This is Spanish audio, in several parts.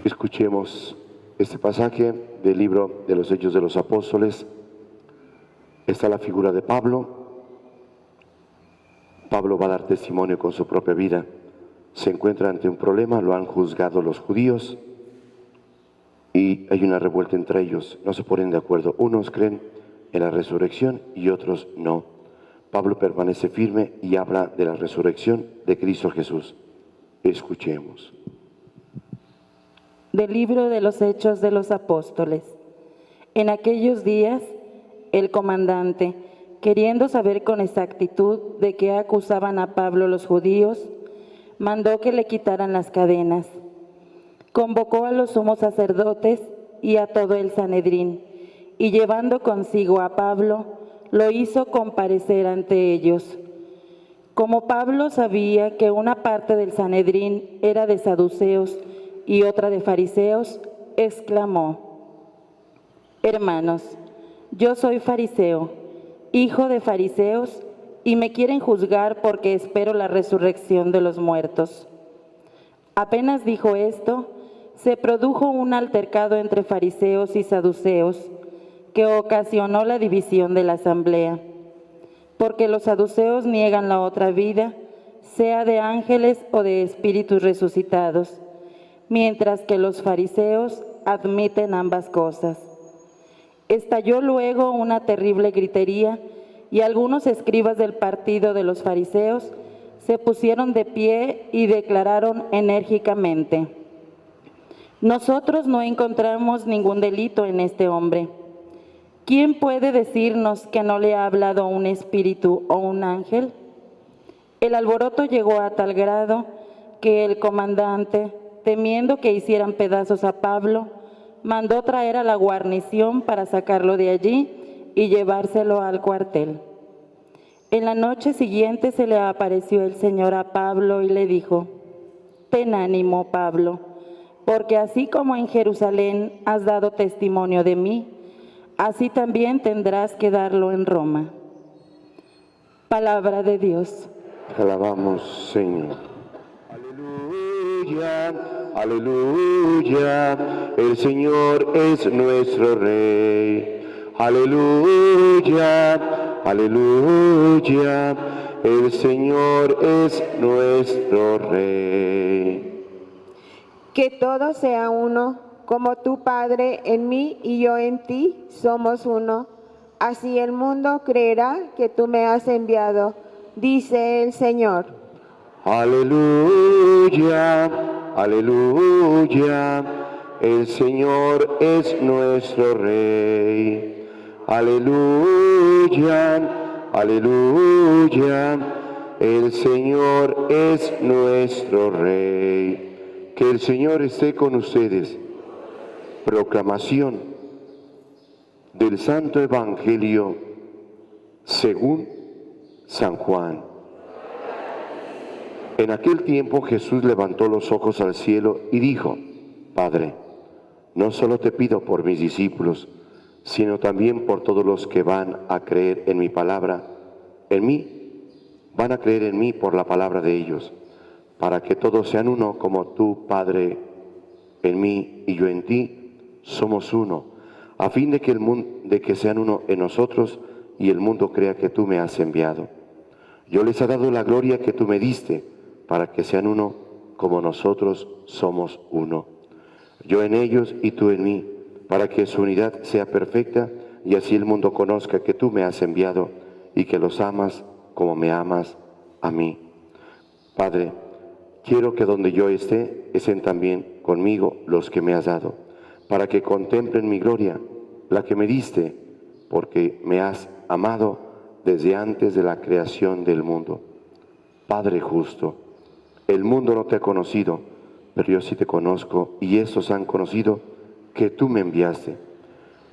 Escuchemos este pasaje del libro de los Hechos de los Apóstoles. Está la figura de Pablo. Pablo va a dar testimonio con su propia vida. Se encuentra ante un problema, lo han juzgado los judíos y hay una revuelta entre ellos. No se ponen de acuerdo. Unos creen en la resurrección y otros no. Pablo permanece firme y habla de la resurrección de Cristo Jesús. Escuchemos. Del libro de los Hechos de los Apóstoles. En aquellos días, el comandante, queriendo saber con exactitud de qué acusaban a Pablo los judíos, mandó que le quitaran las cadenas. Convocó a los sumos sacerdotes y a todo el Sanedrín, y llevando consigo a Pablo, lo hizo comparecer ante ellos. Como Pablo sabía que una parte del Sanedrín era de saduceos y otra de fariseos, exclamó: Hermanos, yo soy fariseo, hijo de fariseos, y me quieren juzgar porque espero la resurrección de los muertos. Apenas dijo esto, se produjo un altercado entre fariseos y saduceos, que ocasionó la división de la asamblea, porque los saduceos niegan la otra vida, sea de ángeles o de espíritus resucitados, mientras que los fariseos admiten ambas cosas. Estalló luego una terrible gritería y algunos escribas del partido de los fariseos se pusieron de pie y declararon enérgicamente: Nosotros no encontramos ningún delito en este hombre. ¿Quién puede decirnos que no le ha hablado un espíritu o un ángel? El alboroto llegó a tal grado que el comandante, temiendo que hicieran pedazos a Pablo, mandó traer a la guarnición para sacarlo de allí y llevárselo al cuartel. En la noche siguiente se le apareció el Señor a Pablo y le dijo: Ten ánimo, Pablo, porque así como en Jerusalén has dado testimonio de mí, así también tendrás que darlo en Roma. Palabra de Dios. Te alabamos, Señor. Aleluya, aleluya, el Señor es nuestro Rey. Aleluya, aleluya, el Señor es nuestro Rey. Que todo sea uno, como tú, Padre, en mí y yo en ti, somos uno. Así el mundo creerá que tú me has enviado, dice el Señor. Aleluya, aleluya, el Señor es nuestro Rey. Aleluya, aleluya, el Señor es nuestro Rey. Que el Señor esté con ustedes. Proclamación del Santo Evangelio según San Juan. En aquel tiempo Jesús levantó los ojos al cielo y dijo: Padre, no solo te pido por mis discípulos, sino también por todos los que van a creer en mi palabra, en mí, van a creer en mí por la palabra de ellos, para que todos sean uno como tú, Padre, en mí y yo en ti, somos uno, a fin de que sean uno en nosotros y el mundo crea que tú me has enviado. Yo les he dado la gloria que tú me diste, para que sean uno como nosotros somos uno. Yo en ellos y tú en mí, para que su unidad sea perfecta y así el mundo conozca que tú me has enviado y que los amas como me amas a mí. Padre, quiero que donde yo esté, estén también conmigo los que me has dado, para que contemplen mi gloria, la que me diste, porque me has amado desde antes de la creación del mundo. Padre justo, el mundo no te ha conocido, pero yo sí te conozco, y estos han conocido que tú me enviaste.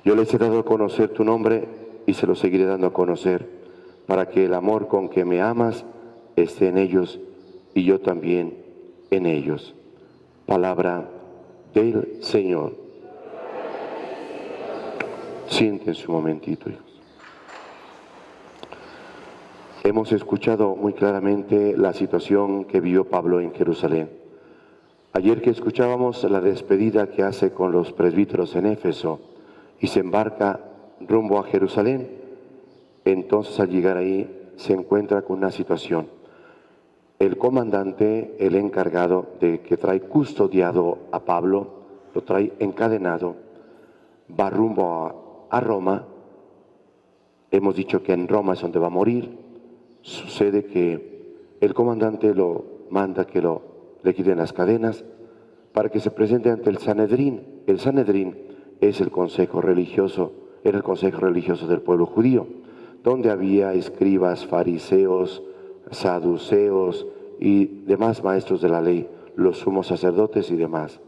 Yo les he dado a conocer tu nombre y se lo seguiré dando a conocer, para que el amor con que me amas esté en ellos y yo también en ellos. Palabra del Señor. Siéntense un momentito, hijos. Hemos escuchado muy claramente la situación que vivió Pablo en Jerusalén. Ayer que escuchábamos la despedida que hace con los presbíteros en Éfeso y se embarca rumbo a Jerusalén, entonces al llegar ahí se encuentra con una situación. El comandante, el encargado de que trae custodiado a Pablo, lo trae encadenado, va rumbo a Roma. Hemos dicho que en Roma es donde va a morir. Sucede que el comandante lo manda que le quiten las cadenas para que se presente ante el Sanedrín. El Sanedrín es el consejo religioso, era el consejo religioso del pueblo judío, donde había escribas, fariseos, saduceos y demás maestros de la ley, los sumos sacerdotes y demás.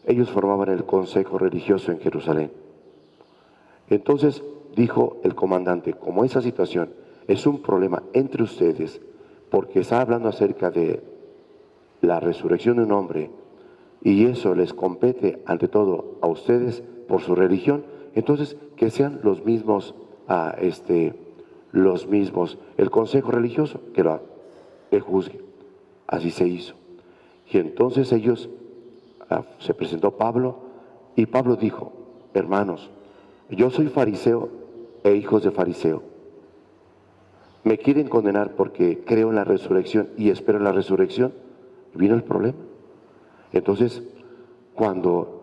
Ellos formaban el consejo religioso en Jerusalén. Entonces dijo el comandante, como esa situación es un problema entre ustedes, porque está hablando acerca de la resurrección de un hombre, y eso les compete ante todo a ustedes por su religión, entonces que sean los mismos, el consejo religioso que juzgue. Así se hizo. Y entonces ellos, se presentó Pablo, y Pablo dijo, hermanos, yo soy fariseo e hijos de fariseo. Me quieren condenar porque creo en la resurrección y espero en la resurrección. Vino el problema. Entonces, cuando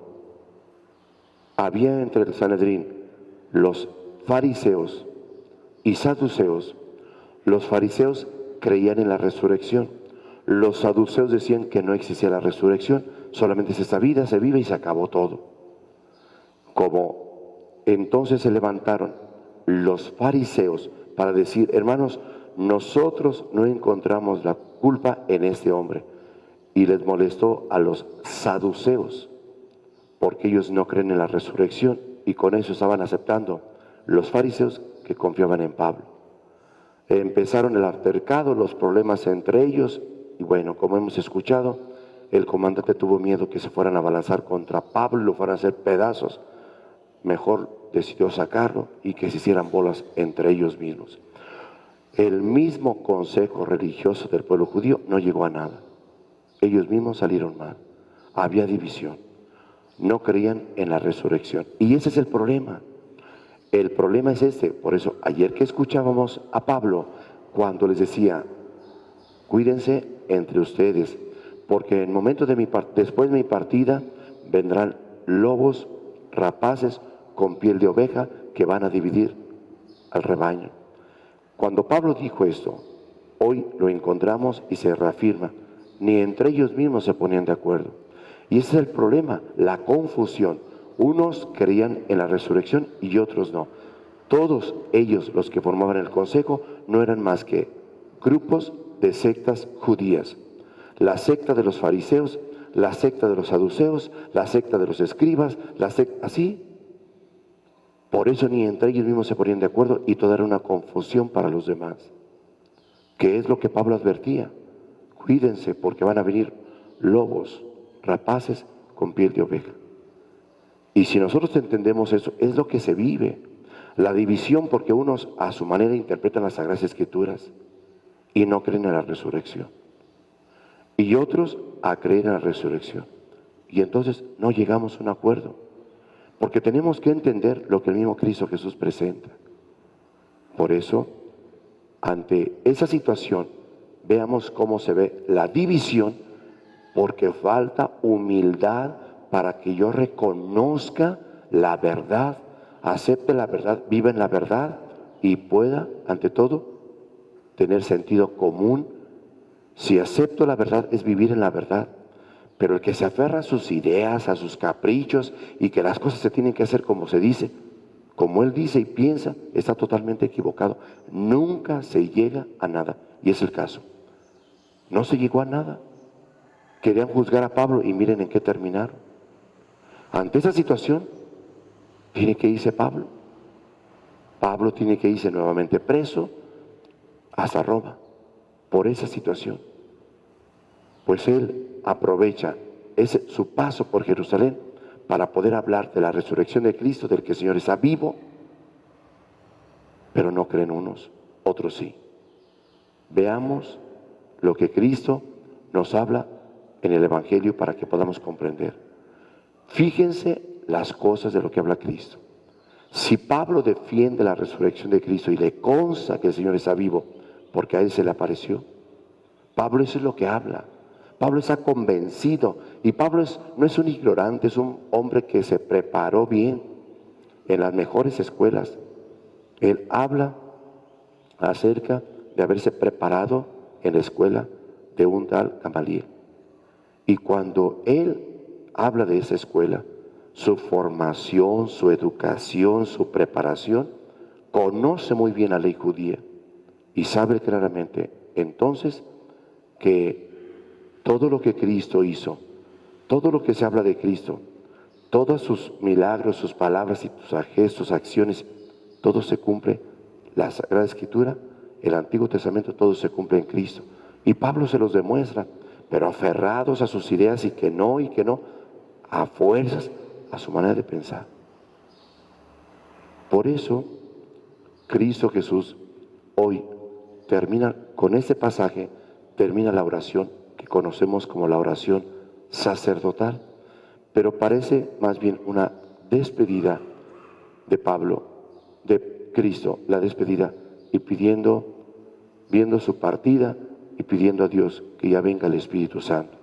había entre el Sanedrín los fariseos y saduceos, los fariseos creían en la resurrección. Los saduceos decían que no existía la resurrección, solamente es esta vida, se vive y se acabó todo. Como entonces se levantaron los fariseos para decir, hermanos, nosotros no encontramos la culpa en este hombre. Y les molestó a los saduceos, porque ellos no creen en la resurrección, y con eso estaban aceptando los fariseos que confiaban en Pablo. Empezaron el altercado, los problemas entre ellos, y bueno, como hemos escuchado, el comandante tuvo miedo que se fueran a abalanzar contra Pablo y lo fueran a hacer pedazos. Mejor decidió sacarlo y que se hicieran bolas entre ellos mismos. El mismo consejo religioso del pueblo judío no llegó a nada. Ellos mismos salieron mal. Había división. No creían en la resurrección. Y ese es el problema. El problema es este. Por eso, ayer que escuchábamos a Pablo, cuando les decía, cuídense entre ustedes, porque en el momento después de mi partida, vendrán lobos rapaces con piel de oveja que van a dividir al rebaño. Cuando Pablo dijo esto, hoy lo encontramos y se reafirma. Ni entre ellos mismos se ponían de acuerdo. Y ese es el problema, la confusión. Unos creían en la resurrección y otros no. Todos ellos, los que formaban el consejo, no eran más que grupos de sectas judías. La secta de los fariseos, la secta de los saduceos, la secta de los escribas, así. Por eso ni entre ellos mismos se ponían de acuerdo y toda era una confusión para los demás. ¿Qué es lo que Pablo advertía? Cuídense porque van a venir lobos, rapaces con piel de oveja. Y si nosotros entendemos eso, es lo que se vive. La división porque unos a su manera interpretan las Sagradas Escrituras y no creen en la resurrección. Y otros a creer en la resurrección. Y entonces no llegamos a un acuerdo. Porque tenemos que entender lo que el mismo Cristo Jesús presenta. Por eso, ante esa situación, veamos cómo se ve la división, porque falta humildad para que yo reconozca la verdad, acepte la verdad, viva en la verdad y pueda, ante todo, tener sentido común. Si acepto la verdad, es vivir en la verdad. Pero el que se aferra a sus ideas, a sus caprichos y que las cosas se tienen que hacer como se dice, como él dice y piensa, está totalmente equivocado. Nunca se llega a nada. Y es el caso. No se llegó a nada. Querían juzgar a Pablo y miren en qué terminaron. Ante esa situación, tiene que irse Pablo. Pablo tiene que irse nuevamente preso hasta Roma por esa situación. Pues él aprovecha su paso por Jerusalén para poder hablar de la resurrección de Cristo, del que el Señor está vivo, pero no creen unos, otros sí. Veamos lo que Cristo nos habla en el Evangelio para que podamos comprender. Fíjense las cosas de lo que habla Cristo. Si Pablo defiende la resurrección de Cristo y le consta que el Señor está vivo porque a él se le apareció, Pablo eso es lo que habla. Pablo está convencido y Pablo no es un ignorante, es un hombre que se preparó bien en las mejores escuelas. Él habla acerca de haberse preparado en la escuela de un tal Gamaliel. Y cuando él habla de esa escuela, su formación, su educación, su preparación, conoce muy bien la ley judía y sabe claramente entonces que todo lo que Cristo hizo, todo lo que se habla de Cristo, todos sus milagros, sus palabras y sus gestos, acciones, todo se cumple. La Sagrada Escritura, el Antiguo Testamento, todo se cumple en Cristo. Y Pablo se los demuestra, pero aferrados a sus ideas y que no, a fuerzas, a su manera de pensar. Por eso, Cristo Jesús hoy termina con este pasaje, termina la oración que conocemos como la oración sacerdotal, pero parece más bien una despedida de Pablo, de Cristo, la despedida y viendo su partida y pidiendo a Dios que ya venga el Espíritu Santo.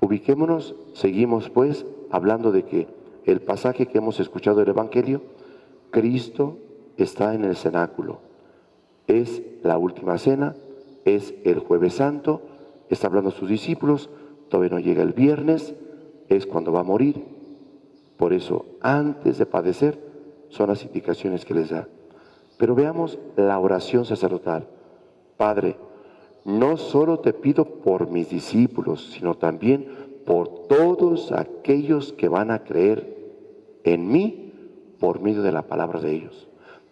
Ubiquémonos, seguimos pues hablando de que el pasaje que hemos escuchado del Evangelio, Cristo está en el cenáculo. Es la última cena, es el Jueves Santo, está hablando a sus discípulos, todavía no llega el viernes, es cuando va a morir. Por eso, antes de padecer, son las indicaciones que les da. Pero veamos la oración sacerdotal. Padre, no solo te pido por mis discípulos, sino también por todos aquellos que van a creer en mí por medio de la palabra de ellos,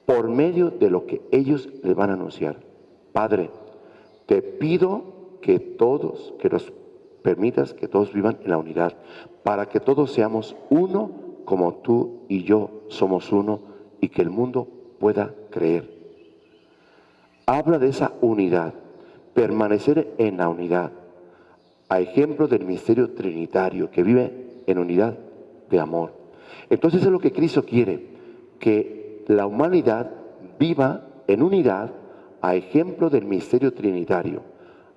por medio de lo que ellos les van a anunciar. Padre, te pido que los permitas que todos vivan en la unidad, para que todos seamos uno como tú y yo somos uno y que el mundo pueda creer. Habla de esa unidad, permanecer en la unidad, a ejemplo del misterio trinitario que vive en unidad de amor. Entonces es lo que Cristo quiere, que la humanidad viva en unidad a ejemplo del misterio trinitario,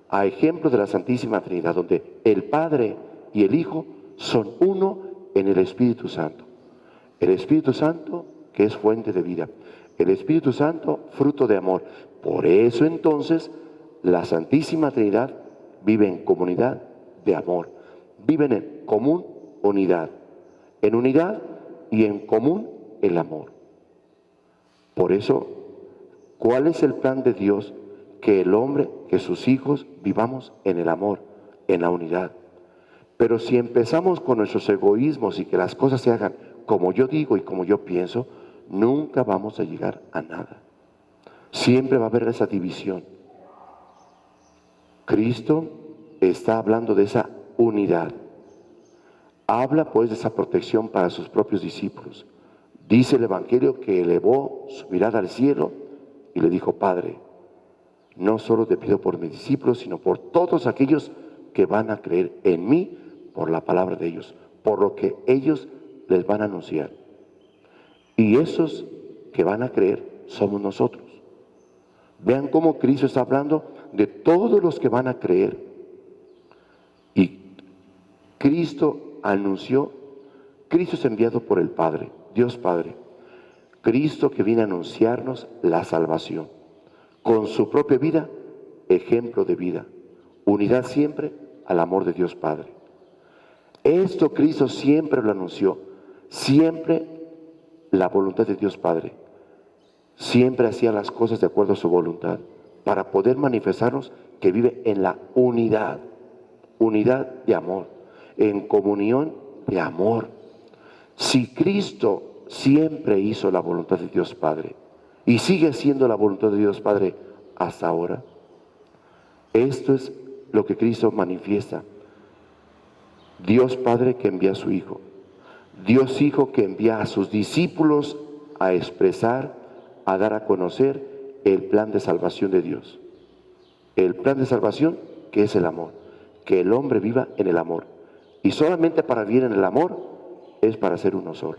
a ejemplo de la Santísima Trinidad, donde el Padre y el Hijo son uno en el Espíritu Santo. El Espíritu Santo que es fuente de vida, el Espíritu Santo fruto de amor. Por eso entonces la Santísima Trinidad vive en comunidad de amor, viven en común unidad, en unidad y en común el amor. Por eso, ¿cuál es el plan de Dios? Que el hombre, que sus hijos vivamos en el amor, en la unidad. Pero si empezamos con nuestros egoísmos y que las cosas se hagan como yo digo y como yo pienso, nunca vamos a llegar a nada. Siempre va a haber esa división. Cristo está hablando de esa unidad. Habla pues de esa protección para sus propios discípulos. Dice el Evangelio que elevó su mirada al cielo y le dijo: Padre, no solo te pido por mis discípulos, sino por todos aquellos que van a creer en mí por la palabra de ellos, por lo que ellos les van a anunciar. Y esos que van a creer somos nosotros. Vean cómo Cristo está hablando de todos los que van a creer. Y Cristo anunció, Cristo es enviado por el Padre, Dios Padre. Cristo que viene a anunciarnos la salvación. Con su propia vida, ejemplo de vida. Unidad siempre al amor de Dios Padre. Esto Cristo siempre lo anunció. Siempre la voluntad de Dios Padre. Siempre hacía las cosas de acuerdo a su voluntad, para poder manifestarnos que vive en la unidad, unidad de amor, en comunión de amor. Si Cristo siempre hizo la voluntad de Dios Padre y sigue siendo la voluntad de Dios Padre hasta ahora, esto es lo que Cristo manifiesta. Dios Padre que envía a su Hijo, Dios Hijo que envía a sus discípulos a expresar, a dar a conocer el plan de salvación de Dios. El plan de salvación que es el amor, que el hombre viva en el amor. Y solamente para vivir en el amor es para ser uno solo.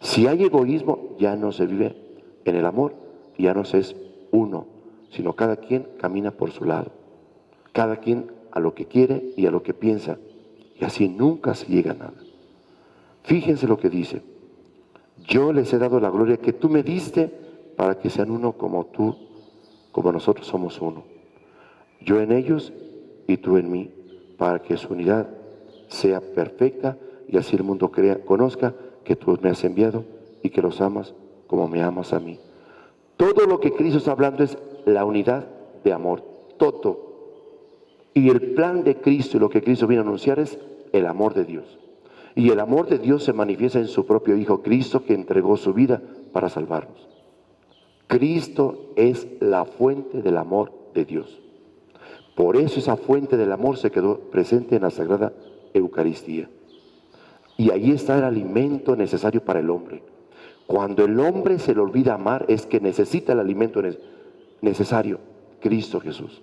Si hay egoísmo, ya no se vive en el amor, ya no se es uno, sino cada quien camina por su lado. Cada quien a lo que quiere y a lo que piensa. Y así nunca se llega a nada. Fíjense lo que dice. Yo les he dado la gloria que tú me diste para que sean uno como tú, como nosotros somos uno. Yo en ellos y tú en mí, para que su unidad sea perfecta y así el mundo conozca que tú me has enviado y que los amas como me amas a mí. Todo lo que Cristo está hablando es la unidad de amor, todo. Y el plan de Cristo y lo que Cristo viene a anunciar es el amor de Dios. Y el amor de Dios se manifiesta en su propio Hijo Cristo, que entregó su vida para salvarnos. Cristo es la fuente del amor de Dios. Por eso esa fuente del amor se quedó presente en la Sagrada Eucaristía. Y ahí está el alimento necesario para el hombre. Cuando el hombre se le olvida amar, es que necesita el alimento necesario, Cristo Jesús.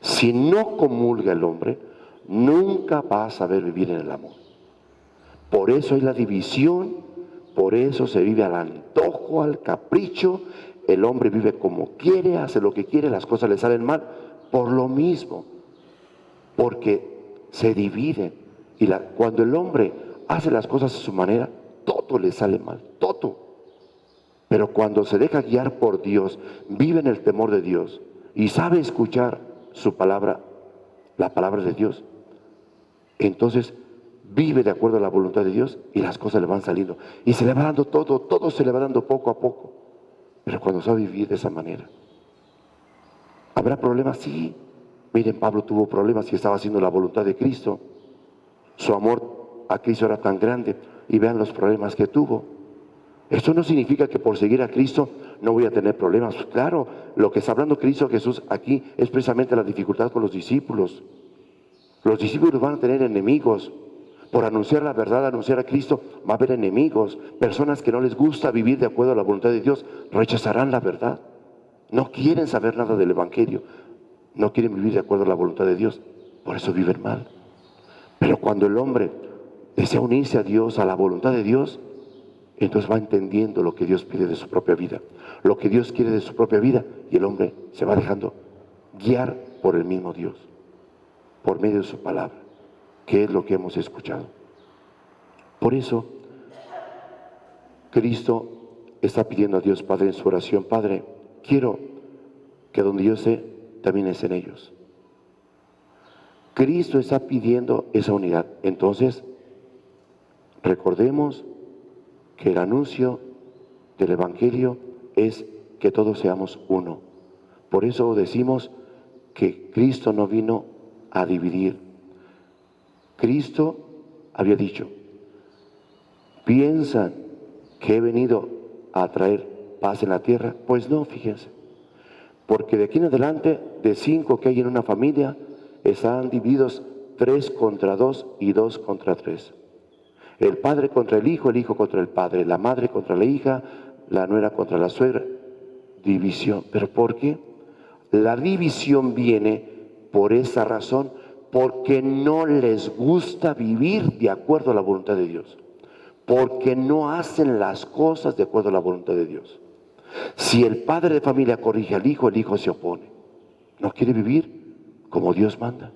Si no comulga el hombre, nunca va a saber vivir en el amor. Por eso hay la división, por eso se vive al antojo, al capricho. El hombre vive como quiere, hace lo que quiere, las cosas le salen mal, por lo mismo, porque se dividen. Y cuando el hombre hace las cosas a su manera, todo le sale mal, todo. Pero cuando se deja guiar por Dios, vive en el temor de Dios y sabe escuchar su palabra, la palabra de Dios, entonces vive de acuerdo a la voluntad de Dios y las cosas le van saliendo. Y se le va dando todo se le va dando poco a poco. Pero cuando sabe vivir de esa manera, ¿habrá problemas? Sí. Miren, Pablo tuvo problemas y estaba haciendo la voluntad de Cristo. Su amor a Cristo era tan grande y vean los problemas que tuvo. Esto no significa que por seguir a Cristo no voy a tener problemas. Claro, lo que está hablando Cristo Jesús aquí es precisamente la dificultad con los discípulos. Los discípulos van a tener enemigos. Por anunciar la verdad, anunciar a Cristo, va a haber enemigos. Personas que no les gusta vivir de acuerdo a la voluntad de Dios, rechazarán la verdad. No quieren saber nada del Evangelio. No quieren vivir de acuerdo a la voluntad de Dios. Por eso viven mal. Pero cuando el hombre desea unirse a Dios, a la voluntad de Dios, entonces va entendiendo lo que Dios pide de su propia vida, lo que Dios quiere de su propia vida, y el hombre se va dejando guiar por el mismo Dios, por medio de su palabra, que es lo que hemos escuchado. Por eso, Cristo está pidiendo a Dios Padre en su oración: Padre, quiero que donde yo esté, también estén ellos. Cristo está pidiendo esa unidad. Entonces, recordemos que el anuncio del Evangelio es que todos seamos uno. Por eso decimos que Cristo no vino a dividir. Cristo había dicho: ¿piensan que he venido a traer paz en la tierra? Pues no, fíjense. Porque de aquí en adelante, de 5 que hay en una familia, están divididos 3 contra 2 y 2 contra 3. El padre contra el hijo contra el padre, la madre contra la hija, la nuera contra la suegra. División. ¿Pero por qué? La división viene por esa razón, porque no les gusta vivir de acuerdo a la voluntad de Dios, porque no hacen las cosas de acuerdo a la voluntad de Dios. Si el padre de familia corrige al hijo, el hijo se opone. No quiere vivir como Dios manda.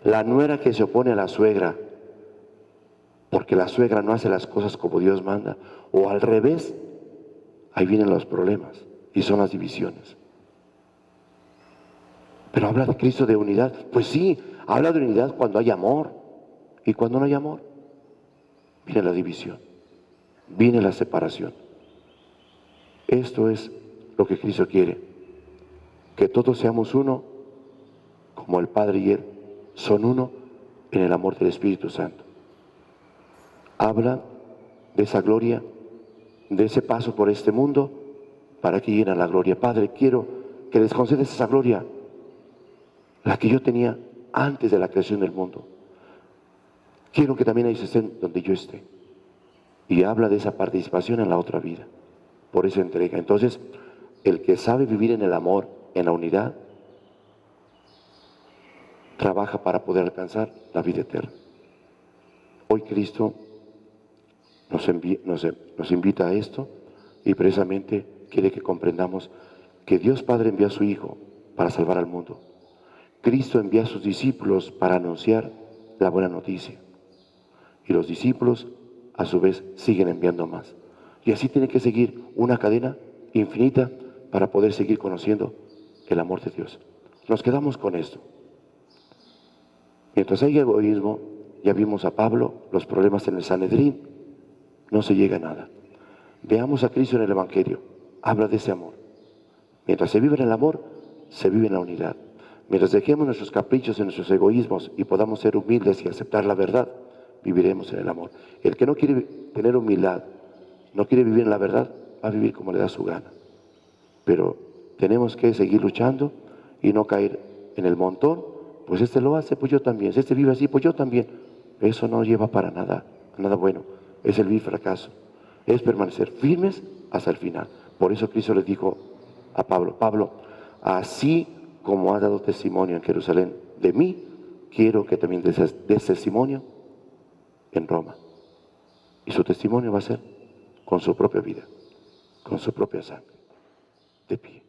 La nuera que se opone a la suegra, porque la suegra no hace las cosas como Dios manda, o al revés, ahí vienen los problemas y son las divisiones. Pero habla de Cristo de unidad. Pues sí, habla de unidad cuando hay amor. Y cuando no hay amor, viene la división, viene la separación. Esto es lo que Cristo quiere, que todos seamos uno, como el Padre y Él son uno en el amor del Espíritu Santo. Habla de esa gloria, de ese paso por este mundo, para que lleguen a la gloria. Padre, quiero que les concedes esa gloria, la que yo tenía antes de la creación del mundo. Quiero que también ellos estén donde yo esté. Y habla de esa participación en la otra vida, por esa entrega. Entonces, el que sabe vivir en el amor, en la unidad, trabaja para poder alcanzar la vida eterna. Hoy Cristo nos invita a esto y precisamente quiere que comprendamos que Dios Padre envió a su Hijo para salvar al mundo. Cristo envía a sus discípulos para anunciar la buena noticia. Y los discípulos, a su vez, siguen enviando más. Y así tiene que seguir una cadena infinita para poder seguir conociendo el amor de Dios. Nos quedamos con esto. Mientras hay egoísmo, ya vimos a Pablo, los problemas en el Sanedrín, no se llega a nada. Veamos a Cristo en el Evangelio, habla de ese amor. Mientras se vive en el amor, se vive en la unidad. Mientras dejemos nuestros caprichos y nuestros egoísmos y podamos ser humildes y aceptar la verdad, viviremos en el amor. El que no quiere tener humildad, no quiere vivir en la verdad, va a vivir como le da su gana. Pero tenemos que seguir luchando y no caer en el montón. Pues este lo hace, pues yo también. Si este vive así, pues yo también. Eso no lleva para nada, nada bueno. Es el vil fracaso. Es permanecer firmes hasta el final. Por eso Cristo le dijo a Pablo, Pablo, así como has dado testimonio en Jerusalén de mí, quiero que también des testimonio en Roma. Y su testimonio va a ser con su propia vida, con su propia sangre. De pie.